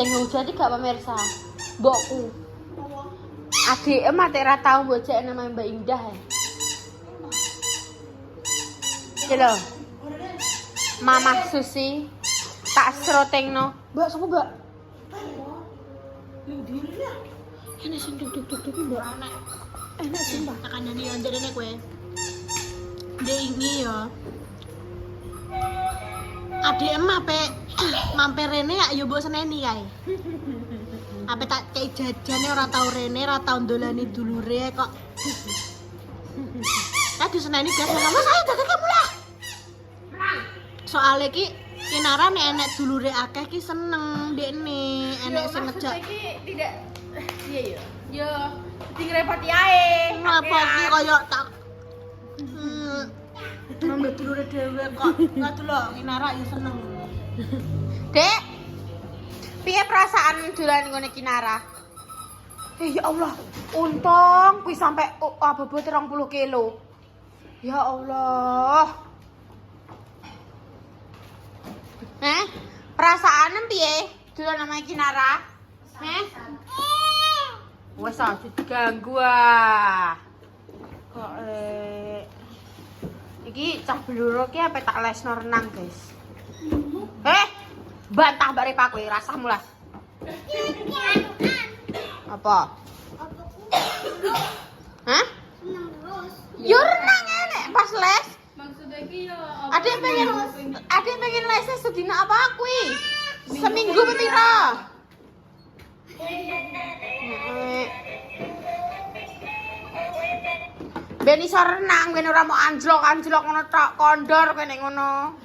Sing ngujati gak pemirsa. Mbokku. Adik mate ra tau mbojek nama Mbak Indah. Iki lho. Mama Susi tak srotengno. Mbak, sapa, Mbak? Ini sing duduk Mbak. Enak sih, Mbak. Tekanane yo nderene kowe. Ndek iki yo. Adik mampir rene ya mbok seneni kae. Ape tak kei jajane ora tau rene, ora tau ndolani dulure kok. Tadi seneni gas ngomong saya jaga kamu lah. Soale ki Kinara nek enek dulure akeh ki seneng ndekne, enek sing ngejak. Iki tidak iya ya. Yo direpoti ae. Ngapa ki koyo tak nambah dulure dhewe kok. Ngadu lho Kinara ya seneng. Dek. Piye perasaan dolan ngene Kinara? Ya Allah, untung kuwi sampe bobot 20 kilo. Ya Allah. Perasaan piye dolan sama Kinara? Wes aja diganggu ah. Kok iki cah bluro ki ape tak lesno renang, guys. Bantah Mbak Repa kowe rasahmu lah. Apa? Hah? Yo renang enek pas les. Maksudnya iki yo Ade pengen les sedina apa kuwi? Seminggu pira? Ben iso renang, ben ora mau anjlok ngono tok, kondor kowe nek ngono.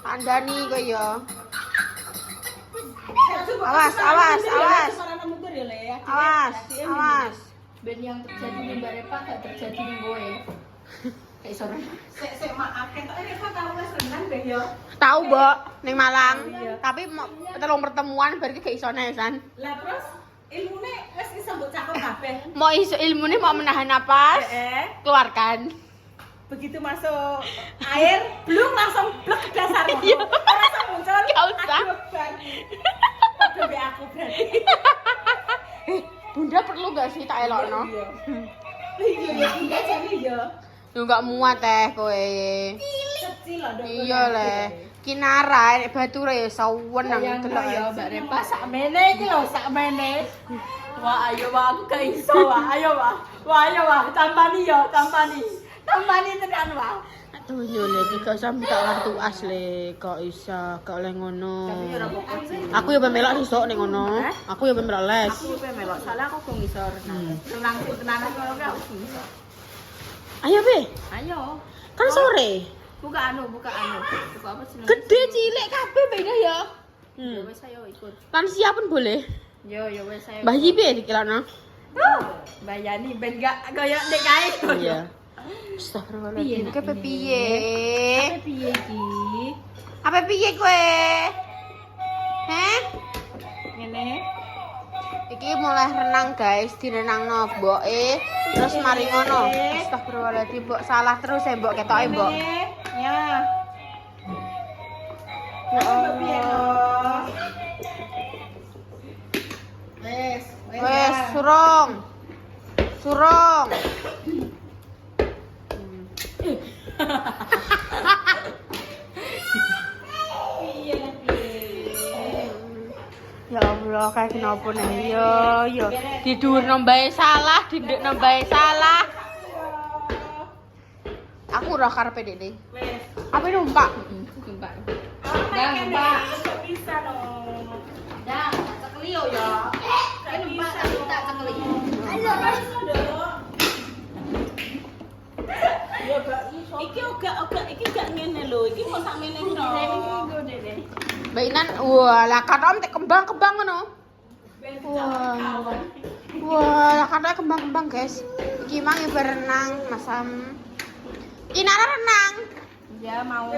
Tandani kowe ya. Awas. Ben yang terjadi di Mbak Repa gak terjadi di gue. Kayak iso renang. Sik maaf ketok Repa tau wis renang deh yo. Tahu, Mbok, ning Malang. Tapi telung pertemuan berarti gak iso nesan. Lah terus ilmune wis iso mbok cakup kabeh. Mau iso ilmune mau menahan napas. Keluarkan. Begitu masuk air, belum langsung blek ke dasar. Ora langsung muncul. Gak usah. Aduh, be aku berarti. Bunda perlu gak sih tak elokno? Iya, enggak jadi yo. Yo gak muat kowe. Kecil lho. Iya le. Kinara nek bature ya saweneng delok ya Mbak Repa sakmene iki lho, sakmene. Wah, ayo wah aku gak iso wah. Ayo wah. Wah, ayo wah, tampani yo, tampani. Tampani tenan wah. Aduh yo le iki gak sampe tak kartu asli kok iso gak oleh ngono. Tapi ora apa-apa sih. Aku yo melok sesuk ning ngono. Aku yo melok les. Aku pe melok, soalnya aku gak iso renang. Renangku tenanan kono ki aku gak iso. Ayo be, Ayo. kan sore. Buka anu. Buka apa sih? Gede cilik kabeh beda ya. Ya wes ayo ikut. Lansia pun boleh. Yo wes ayo. Mbah Yipi dikilano. Bayani ben gak kaya nek kae. Iya. Astagfirullahaladzim. Kowe piye? Piye iki? Apa piye kowe? Heh? Ngene. Iki mulai renang guys, direnangno mboke. Terus mari ngono. Astagfirullahaladzim, mbok salah terus ya mbok ketoke mbok. Ya. Ya Allah. Wes, surung. Ya Allah, kayak kenapa nih? Yo. Tidur nombae salah, dindek nombae salah. Aku ora karepe Dede. Wes. Apa numpak? Sumpah. Mbak. Bisa dong. Dah, cekeli yo ya. Kan Mbak tak cekeli. Ya gak iso. Iki iki gak ngene lho. Iki kok sak meneh to. Mbak Inan, wah lah katok tek kembang-kembang ngono. Wah, lah katok kembang-kembang, guys. Iki mang berenang, Masam. Kinara renang. Ya mau.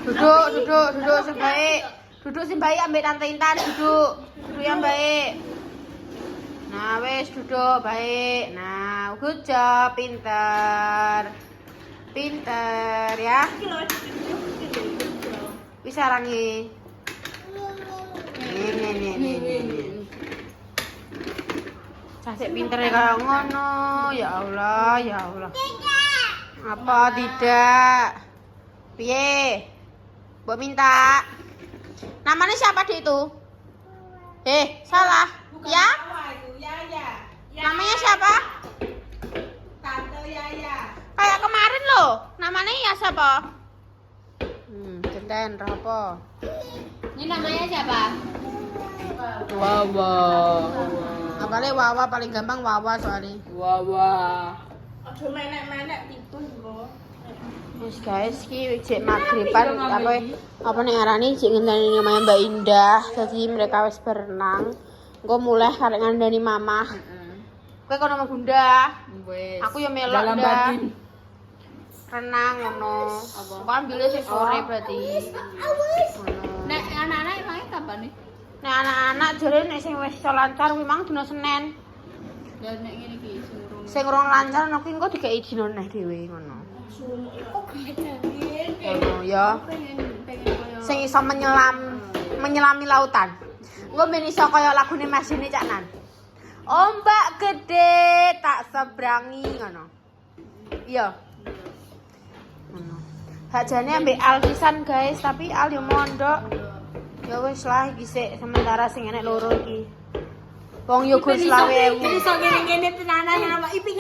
Duduk sing baik. Duduk sing baik ambek Tante Intan, duduk. Duduk yang baik. Nah, wes duduk baik. Nah, good job, pinter ya. Pisarangi. Nih. Cacik pinter kayak ngono. Ya Allah. Apa tidak? Piye? Mbok minta. Namanya siapa Dek itu? Salah. Ya? Namanya siapa? Tante Yaya. Kayak kemarin loh. Namanya ya siapa? Genten apa? Ini namanya siapa? Wawa. Apalagi Wawa paling gampang Wawa soalnya. Wawa. Aduh menek-menek tikus kok. Wes guys, iki cek maghriban apa nih arani cek ngenteni namanya Mbak Indah. Jadi mereka wis berenang. Engko mulai karek ngandani mama. Kowe kono sama Bunda. Wes. Aku ya melok Dalam dah. batin. Renang ngono. Kok ambilnya sing sore berarti. Nek anak-anak emangnya kapan nih? Nah anak-anak jare nek sing wis iso lancar kuwi mang dina Senin. Dan nek ngene iki suruh. Sing urung lancar nek engko dikai dina neh dhewe ngono. Kok gajarin? Ngono ya. Pengen koyo. Sing iso menyelami lautan. Engko ben iso kaya lagune Mas Juni Caknan. Ombak gede tak seberangi ngono. Iya. Ngono. Hajane ambek Al pisan guys, tapi Al yo mondok. Ya wis lah iki sik sementara sing enek loro iki. Wong yo gur 20.000. Iso ngene-ngene tenanan apa iping.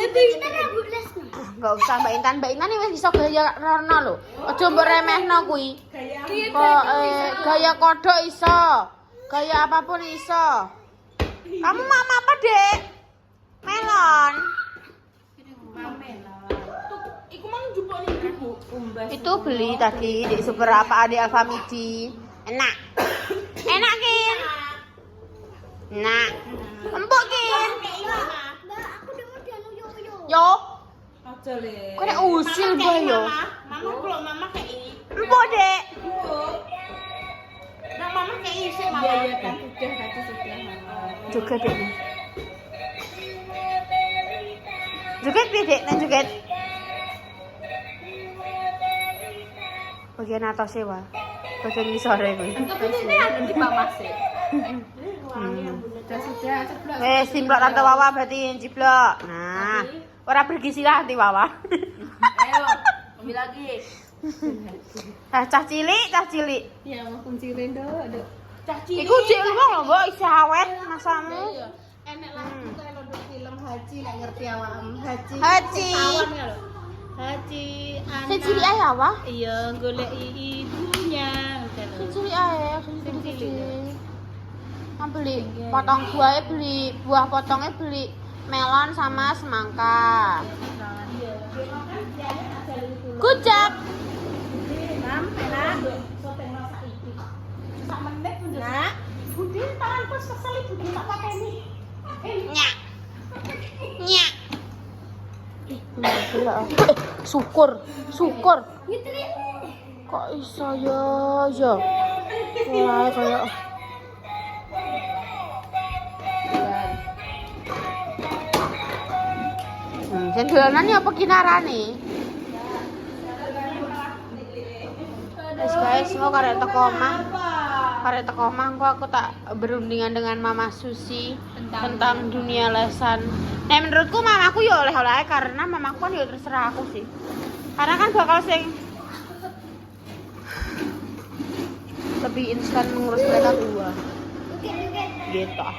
Enggak usah Mbak Intan wis iso gaya rono lho. Aja mbok remehno kuwi. Kok gaya kodok iso. Gaya apapun iso. Kamu mama apa, Dek? Melon. Iku mang jupuk ning ibu. Itu beli tadi di super apa di Alfamidi. Enak. Enak ki. Nah. Empuk ki. Yo. Aja le. Kok nek usil bae yo. Mama klo mama kei. Empuk, Dek. Nah mama kei sih mama. Iya kan sudah tadi sudah mama. Joget, Dek. Joget piye, Dek? Nek joget. Bagian atas wae. Bagian ngisore kuwi. Tapi ini ada di bawah sih. Sudah ceplok. Wes simplok Tante Wawa berarti ciplok. Nah, ora bergizi lah Tante Wawa. Ayo, ambil lagi. Cah cilik. Ya mau kuncirin do, aduh. Iku cek luwung lho, Mbok, isih awet masamu. Enek lah kalau nonton film Haji nek ngerti awakmu. Haji. Haji. Kawan ya lho. Haji Sing cilik ae apa? Iya, golek ibunya. Sing cilik ae, sing cilik. Beli potong buahnya buah potongnya beli melon sama semangka. Good job. Nak, Budi tanganku seseli Budi tak pateni. Nyak. Syukur. Kok iso ya. Mulai kayak Jan dolanan ya apa kinarane? Guys, mau karek teko omah engko aku tak berundingan dengan Mama Susi tentang dunia lesan. Nah, menurutku mamaku ya oleh-oleh karena mamaku kan ya terserah aku sih. Karena kan bakal sing lebih instan mengurus mereka berdua. Gitu.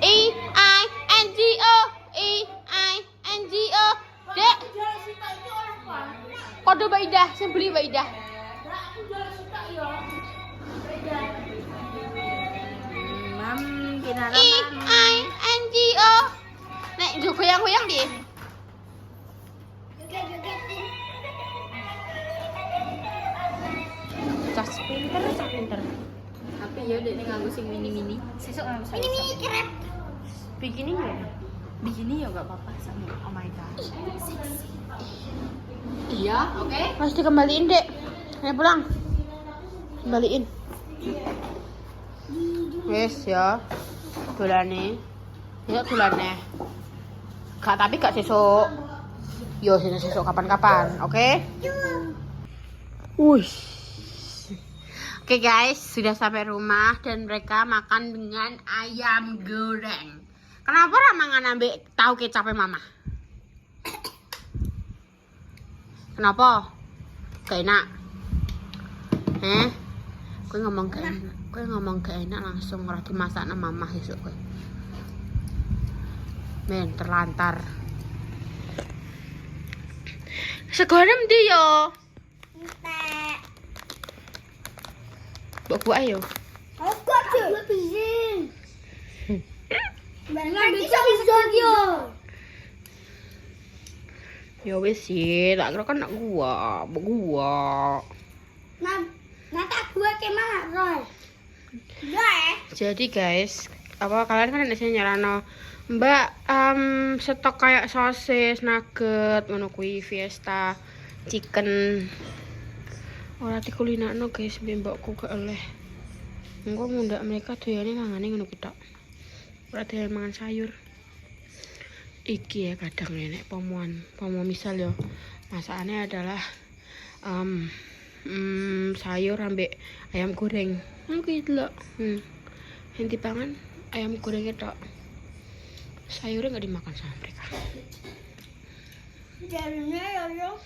E-I-N-G-O Dek. Kode Mbak Indah, sing beli Mbak Indah. E-I-N-G-O. Nek njuk goyang-goyang piye? Cah pinter. Tapi ya dek nganggo sing mini-mini. Sesuk nganggo mini keren. Bikini ya? Bikini ya enggak apa-apa sama. Oh my god. Iya, oke. Harus dikembaliin, Dek. Ayo pulang. Kembaliin. Wes ya. Dolane. Ya dolane. Tapi gak sesuk. Yo sesuk kapan-kapan, oke? Wih. Oke guys, sudah sampai rumah dan mereka makan dengan ayam goreng. Kenapa ramangan ambek tahu kecapnya mama? Kenapa? Gak enak. Gue ngomong gak enak. Gue ngomong gak enak langsung ora dimasak sama mama besok gue. Men terlantar. Segone ndi yo? Mbok ayo. Aku bisa. Nggak bisa yo. Ya wis sih, tak kira kan nak gua. Nah tak gua ke mana, Roy? Jadi guys, apa kalian kan biasanya nyarano Mbak stok kayak sosis, nugget, ngono kuwi, fiesta, chicken. Ora dikulinakno guys, mbokku gak oleh. Engko mundak mereka doyane mangane ngono ku tok. Ora doyan mangan sayur. Iki ya kadang nenek pomo misal ya masakannya adalah sayur ambek ayam goreng. Gitu loh. Yang dipangan ayam gorengnya tok. Sayurnya nggak dimakan sama mereka. Jadinya yo.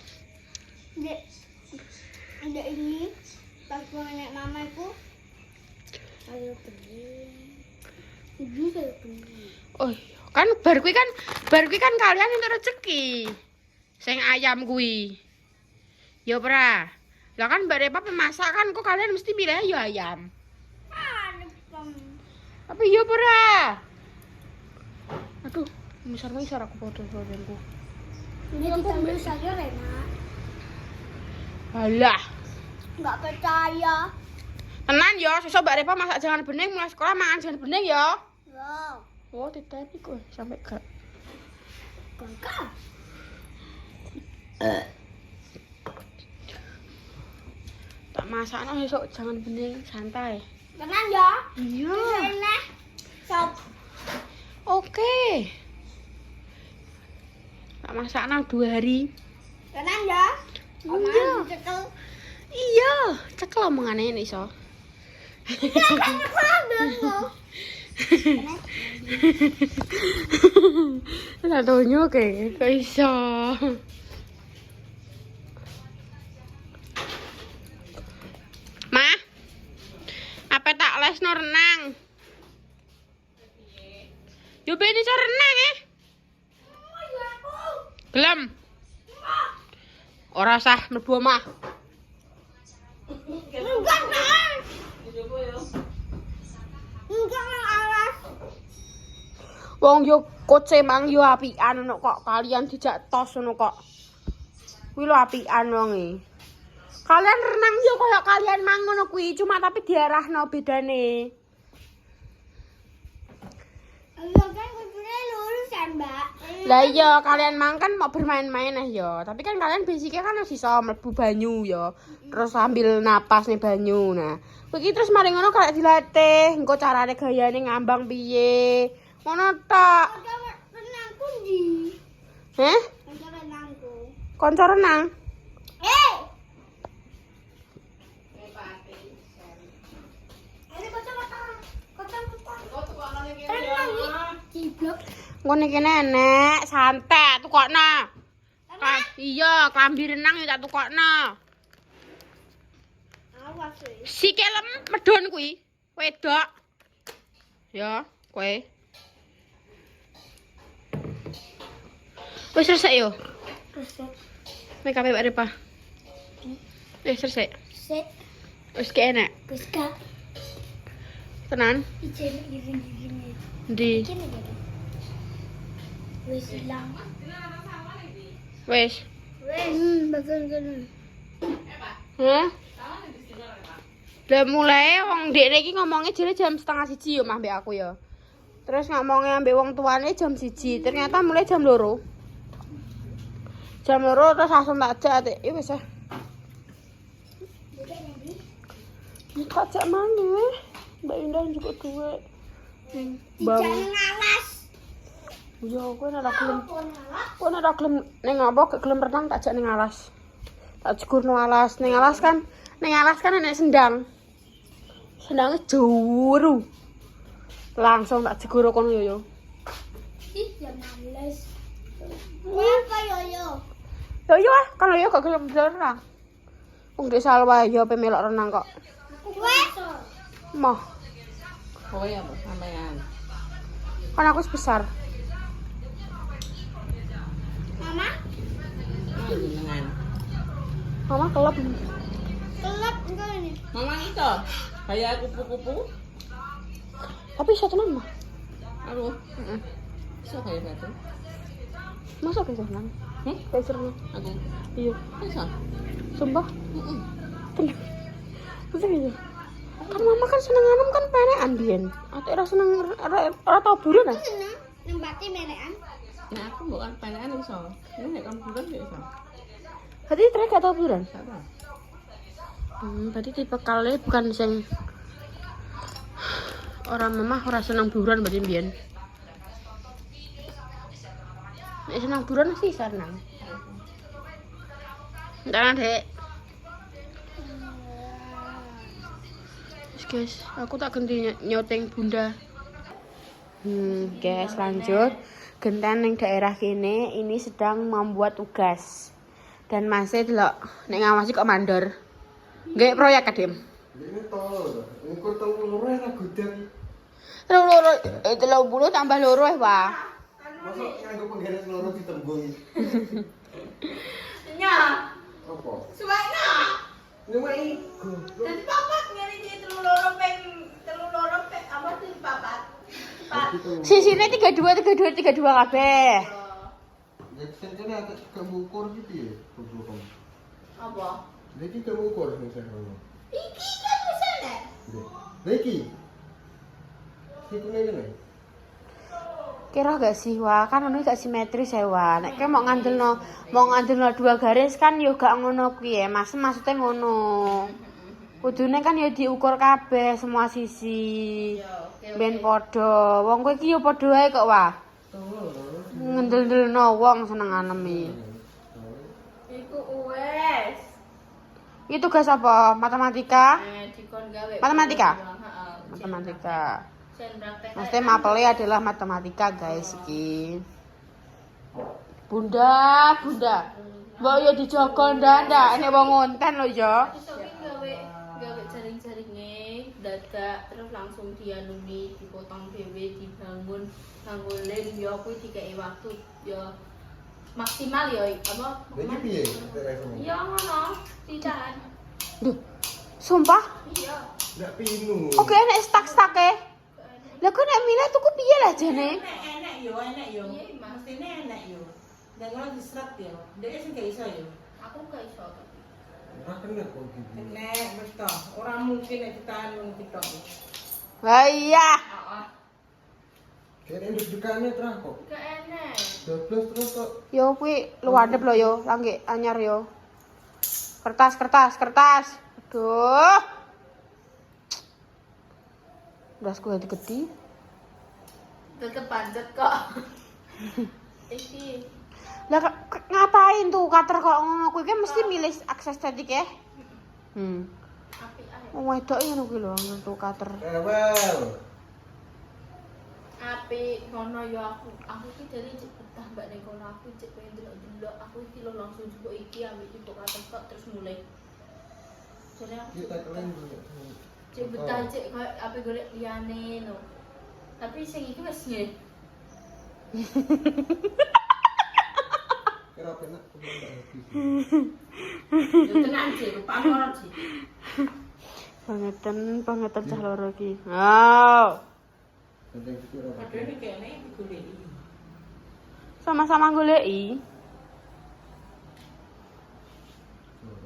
Ada ini pas nenek mamaku. Ayo pergi. Ibu saya pergi. Oh, kan bar kuwi kan kalian entuk rezeki. Sing ayam kuwi. Ya ora. Lah kan Mbak Repa pemasak kan kok kalian mesti milih ya ayam. Tapi ya ora. Aduh, misar aku foto-fotoku. Ini ditambah sayur enak. Alah, Nggak percaya. tenan ya, sesuk Mbak Repa masak jangan bening mulai sekolah mangan jangan bening ya. Wow. Oh, tetapi kok sampai gak. Kakak. Tak masakno sesuk jangan bening santai. Tenang ya. Iya. Enak. Sop. Oke. Tak masakno 2 hari. Tenang ya. Iya. Cekel. Iya, cekel omongane nek iso. Lah donyo kok iso. Ma. Apa tak lesno renang? Yo ben iso renang Gelem. Ora usah mlebu omah. Enggak, Mas. Enggak nang alas. Wong yo koce mang yo apian ngono kok kalian dijak tos ngono kok. Kuwi lho apian wonge. Kalian renang yo koyo kalian mang ngono kuwi, cuma tapi diarahno bedane. Ayo kan kucingnya lurus kan, Mbak. Lah iya kalian mang kan mau bermain-main yo, tapi kan kalian basicnya kan harus iso mlebu banyu yo. Terus sambil napas nih banyu. Nah, kuwi terus mari ngono kayak dilatih, engko carane gayane ngambang piye. Ngono tok. Renangku ndi? Heh? Renangku. Kanca renang. Ini kacamata. Renang ciblok. Ngono iki nenek, santet tukokno. Iya, klambi renang yo tak tukokno. Awas wis. Sikilem medhon kuwi. Wedok. Ya, kowe. Wis resik yo. Make up Mbak Repa. Wis resik. Set. Wis keenek. Wis gak. Tenan. Ijen iring-iringe. Ndi? Kene iki. Wis ilang. Wis. Wis. Bagian kene. Hah? Lah mulai wong ndekne iki ngomongnya jare jam 12:30 yo mah mbek aku ya. Terus ngomongnya ambek wong tuane jam 1, ternyata mulai jam 2. Jam 2 terus langsung tak jak, wis ah. Tak jak maneh. Mbak Indah juga duit. Bang. Jangan ngalas. Yo, kowe nek gelem. Kowe nek gelem ning apa gelem renang tak jak ning alas. Tak jekurno alas, ning alas kan enek sendang. Sendangnya juru. Langsung tak jegur kono yo. Ih, ya males. Apa yo? Yo ah, kalau yo gak gelem berenang. Wong dek salwa yo pe melok renang kok. Aku iso. Moh, Oh ya, sampean. kan aku sebesar. Mama, Jenengan. Mama kelep. kelap enggak ini? Mama itu kayak kupu-kupu. Tapi iso tenan mah. Aduh, Heeh. bisa kayak gitu. Masa kayak renang? Kayak renang. Aku Iya, bisa. sumpah. Tenan. Masa gitu? Kan mama kan seneng anem kan penekan biyen. Atik ora seneng ora tau buruan ah. Seneng, nembati menekan. Nah aku bukan penekan iso. Ini nek kan bulan ya iso. Berarti trek gak tau buruan. Sabar. Berarti tipe kali bukan sing orang mama ora seneng buruan berarti biyen. Nek seneng buruan sih seneng. Entar Dek. Guys, aku tak ganti nyoteng bunda. Guys, lanjut. Genten ning daerah kene ini sedang membuat tugas. Dan masih delok nek ngawasi kok mandor. Nggih proyek Kadim. Ini tol, ini kok tol loro ya gudang. Loro 30 tambah loro Wah. Masuk nganggo penggaris loro ditembung. Nya, Apa? suwana. Ini mah iku. Jadi papat ngene iki telu loro ping apa sih papat? Sisine 32 kabeh. Ya sentene ada kemukur gitu ya, goblok. Apa? Iki kemukur sing saya ngono. Iki kan wis enek. Iki. Sikune ngene. Kira gak sih wah, kan ngono gak simetris ya wah. Nek ke mau ngandelno dua garis kan yo gak ngono kuwi ya. Maksudnya ngono. Kudune kan yo diukur kabeh semua sisi. Ben padha. Wong kowe iki yo padha ae kok wah. Ngendel-ndelno wong seneng anemi. Iku wes. Itu tugas apa? Matematika? Dikon gawe. Matematika? Heeh. Matematika. Sen praktek. Maksudnya mapelnya adalah matematika guys iki. Bunda. Mbok yo dijogo ndak nek wong ngonten lho yo. Iso ki gawe jaring-jaringe dadak terus langsung dianumi dipotong dhewe dibangun nganggo lem yo kuwi dikeki waktu yo maksimal yo apa? Iki piye? Tereso. Iya ngono, titan. Duh. Sumpah? Iya. Ndak pinu. Oke nek stak-stake. Lah kok nek milih tuku piye lah jane? Enak yo. Iya, Mas. Mestine enak yo. Dan ngono diseret yo. Dek sing gak iso yo. Aku gak iso. Ora kena kok gitu. Enak wis to. Ora mungkin nek ditahan wong kita. Lah iya. Heeh. Kene dudukane terang kok. Gak enak. 12 terus kok. Yo kuwi luwadep lho yo, langge anyar yo. Kertas. Aduh. Dasku gede. Tetep pancet kok. Iki. Lah ngapain tuh cutter kok ngono kuwi kan mesti milih akses estetik ya. Apik ae. Wong wedok ngono kuwi lho tuh cutter. Well. Apik ngono yo aku ki dari cek betah mbak ning kono aku cek pengen delok aku iki lho langsung jupuk iki ambek jupuk katok terus mulai. Jadi aku Kita kalian cek betah cek koyo ape golek liyane no. Tapi sing iki wis nggih. kira penak kok ndak habis. Yo tenan sih, pamor sih. Bangetan cah loro iki. Oh. Sendeng iki ora. Padahal iki kene digoleki. Sama-sama goleki.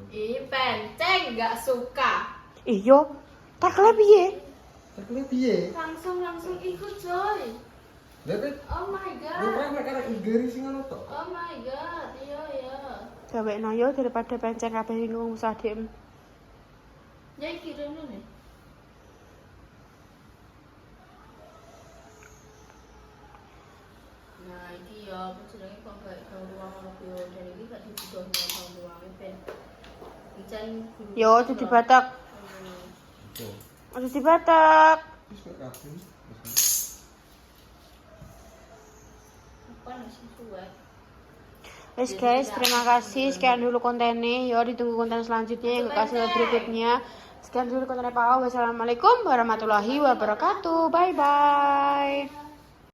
Ih, penceng gak suka. Iya. Takle piye? Tekle piye? Langsung ikut coy. Lah kok Oh my god. ora mek arek igeri sing ngono tok. Oh my god. Iya. Gawekno yo daripada penceng kabeh bingung usah dim. Ya iki rene nih. Nah, iki ya jenenge kok gak tau ruang ngono yo. Jadi iki gak dibutuhno tau ruang ben Jan guru. Yo, aja dibatak. Aja dibatak. Wis kok kabeh. Apa nasi suwe? Wes guys, terima kasih. Sekian dulu kontennya. Yo, ditunggu konten selanjutnya yang kasih berikutnya. Sekian dulu kontennya Pak. Wassalamualaikum warahmatullahi wabarakatuh. Bye bye.